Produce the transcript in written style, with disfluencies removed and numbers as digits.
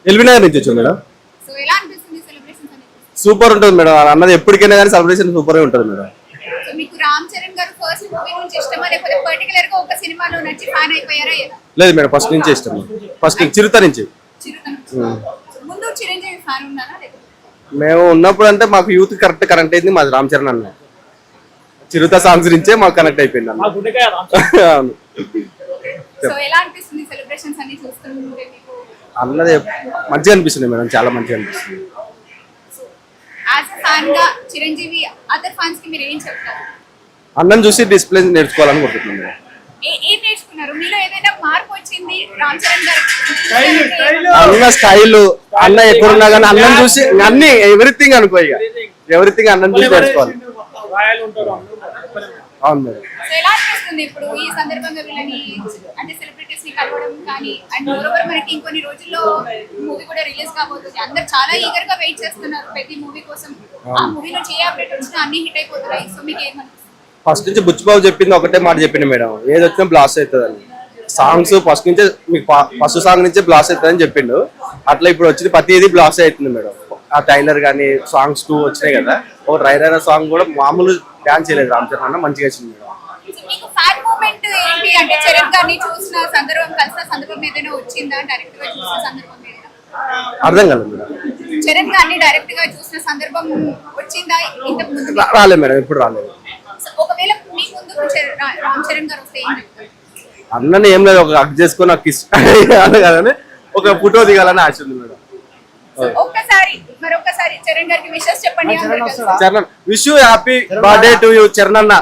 LB Nagar నుంచి వచ్చాం madam. So ఎలా అనిపిస్తుంది సెలబ్రేషన్స్ అనేది? సూపర్ ఉంటుంది మేడం, అన్నది ఎప్పటికైనా కానీ సెలబ్రేషన్ సూపర్ గా ఉంటుంది మేడం. సో మీకు రామ్ చరణ్ గారు ఫస్ట్ మూవీ నుంచి ఇష్టమా లేకపోతే పర్టికులర్ గా ఒక సినిమాలో నచ్చి ఫ్యాన్ అయిపోయారా? లేదు మేడం, ఫస్ట్ నుంచి ఇష్టం. ఫస్ట్ చిరుత నుంచి. ముందు చిరంజీవి ఫ్యాన్ ఉన్నారా? మేము ఉన్నప్పుడు అంటే మాకు యూత్ కనెక్ట్ అయింది మాది రామ్ చరణ్ అన్న. చిరుత సాంగ్స్ నుంచే మాకు కనెక్ట్ అయిపోయింది అన్న. అవును. సో ఎలా అనిపిస్తుంది సెలబ్రేషన్స్ అన్ని చూస్తుంటే మీకు? అన్నది మంచిగా అనిపిస్తుంది మేడం, చాలా మంచిగా అనిపిస్తుంది. యాజ్ ఎ ఫ్యాన్ గా చిరంజీవి అదర్ ఫ్యాన్స్ కి మీరు ఏం చెప్తారు? అన్నని చూసి డిసిప్లిన్ నేర్చుకోవాలని కోరుకుంటున్నాను మేడం. ఏం నేర్చుకున్నారు? మీలో ఏదైనా మార్పు వచ్చింది రామ్ చరణ్ గారు? అన్న స్టైల్, అన్న ఎక్కడున్నా కానీ అన్నని చూసి అన్ని ఎవ్రీథింగ్ అనుకో, ఇక ఎవ్రీథింగ్ అన్నని చూసి నేర్చుకోవాలి. అవును మేడం. సో ఎలా అనిపిస్తుంది ఇప్పుడు ఈ సందర్భంగా వీళ్ళని అంటే సెలబ్రిటీస్ ని కలవడం కానీ, అండ్ మోరోవర్ మనకి ఇంకొన్ని రోజుల్లో మూవీ కూడా రిలీజ్ కాబోతుంది. అందరు చాలా ఈగర్ గా వెయిట్ చేస్తున్నారు ప్రతి మూవీ కోసం. ఆ మూవీ నుంచి ఏ అప్డేట్ వచ్చినా అన్ని హిట్ అయిపోతున్నాయి. సో మీకు ఏమనిపిస్తుంది? ఫస్ట్ నుంచి బుచ్చిబాబు చెప్పింది ఒకటే మాట చెప్పింది మేడం, ఏది వచ్చినా బ్లాస్ట్ అవుతుంది అని. సాంగ్స్ ఫస్ట్ నుంచే మీకు ఫస్ట్ సాంగ్ నుంచే బ్లాస్ట్ అవుతుంది అని చెప్పిండు. అట్లా ఇప్పుడు వచ్చింది ప్రతిదీ బ్లాస్ట్ అవుతుంది మేడం. ఆ టైలర్ కానీ సాంగ్స్ 2 వచ్చినాయి కదా, ఒక రైడర్ సాంగ్ కూడా మామూలు డాన్స్ చేయలేదు రామ్ చరణ్ అన్న, మంచిగా వచ్చింది మేడం. మీకు ఫ్యాన్ మూమెంట్ ఏంటి అంటే చరణ్ గారిని చూసిన సందర్భం, కలిసిన సందర్భం ఏదైనా వచ్చిందా? డైరెక్ట్ గా చూసిన సందర్భం ఏదైనా? అర్థం కాలేదు మేడం. చరణ్ గారిని డైరెక్ట్ గా చూసిన సందర్భం వచ్చిందా ఇంతకు ముందు? రాలేదు మేడం, ఇప్పుడు రాలేదు. ఒకవేళ మీ ముందుకు రామ్ చరణ్ గారు వస్తే ఏం చెప్తారు? అన్నని ఏం లేదు, ఒక హక్ చేసుకుని నాకు కదని ఒక ఫోటో దిగాలని ఆశ ఉంది మేడం. మరొకసారి చరణ్ గారికి విషెస్ చెప్పండి. Charan, wish you happy birthday to you Charan అన్న.